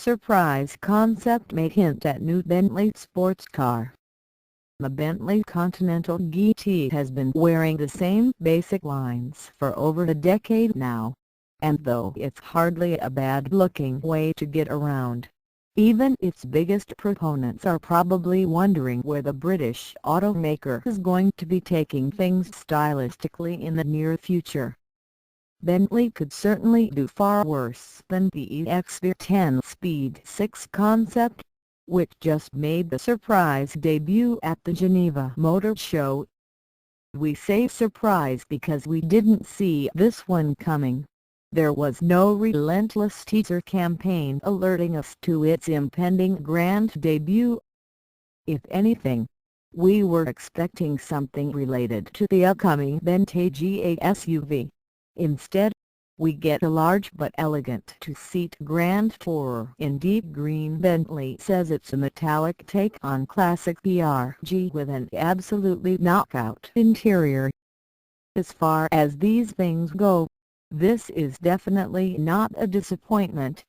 surprise concept may hint at new Bentley sports car. The Bentley Continental GT has been wearing the same basic lines for over a decade now, and though it's hardly a bad-looking way to get around, even its biggest proponents are probably wondering where the British automaker is going to be taking things stylistically in the near future. Bentley could certainly do far worse than the EXP 10 Speed 6 concept, which just made the surprise debut at the Geneva Motor Show. We say surprise because we didn't see this one coming. There was no relentless teaser campaign alerting us to its impending grand debut. If anything, we were expecting something related to the upcoming Bentley GA SUV. Instead, we get a large but elegant two-seat Grand Tourer in deep green. Bentley says it's a metallic take on classic PRG with an absolutely knockout interior. As far as these things go, this is definitely not a disappointment.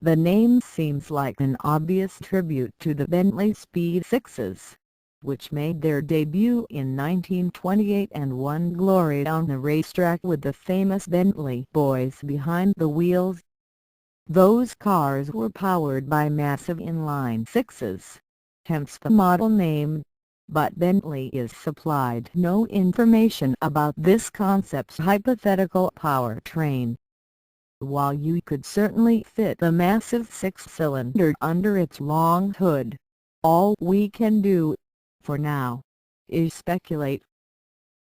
The name seems like an obvious tribute to the Bentley Speed 6s, which made their debut in 1928 and won glory on the racetrack with the famous Bentley boys behind the wheels. Those cars were powered by massive inline sixes, hence the model name, but Bentley is supplied no information about this concept's hypothetical powertrain. While you could certainly fit the massive six-cylinder under its long hood, all we can do, for now, is speculate.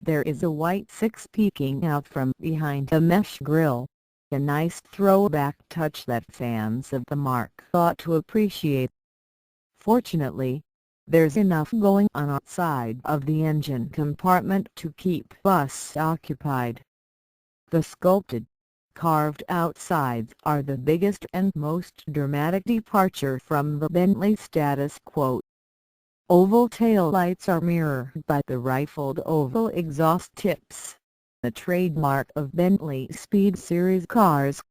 There is a white six peeking out from behind the mesh grille, a nice throwback touch that fans of the mark ought to appreciate. Fortunately, there's enough going on outside of the engine compartment to keep us occupied. The sculpted, carved-out sides are the biggest and most dramatic departure from the Bentley status quo. Oval taillights are mirrored by the rifled oval exhaust tips, the trademark of Bentley Speed Series cars.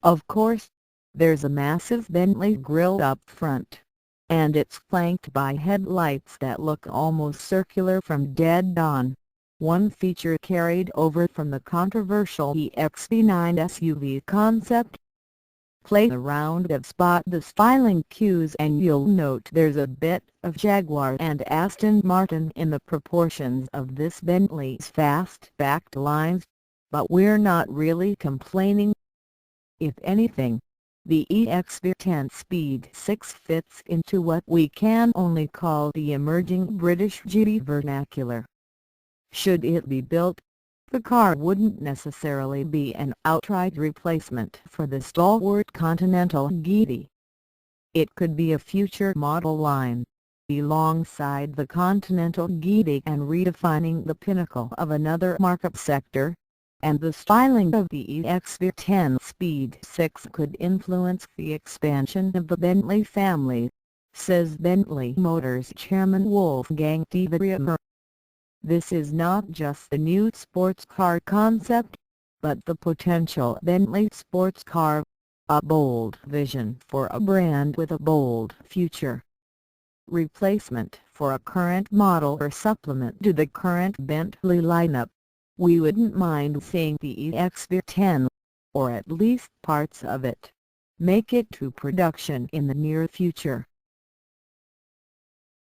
Of course, there's a massive Bentley grille up front, and it's flanked by headlights that look almost circular from dead on, one feature carried over from the controversial EXP 9 SUV concept. Play around and spot the styling cues and you'll note there's a bit of Jaguar and Aston Martin in the proportions of this Bentley's fast-backed lines, but we're not really complaining. If anything, the EXP 10 Speed 6 fits into what we can only call the emerging British GT vernacular. Should it be built, the car wouldn't necessarily be an outright replacement for the stalwart Continental GT. It could be a future model line, alongside the Continental GT and redefining the pinnacle of another market sector, and the styling of the EXP 10 Speed 6 could influence the expansion of the Bentley family, says Bentley Motors chairman Wolfgang Dietz. This is not just a new sports car concept, but the potential Bentley sports car, a bold vision for a brand with a bold future. Replacement for a current model or supplement to the current Bentley lineup, we wouldn't mind seeing the EXP 10, or at least parts of it, make it to production in the near future.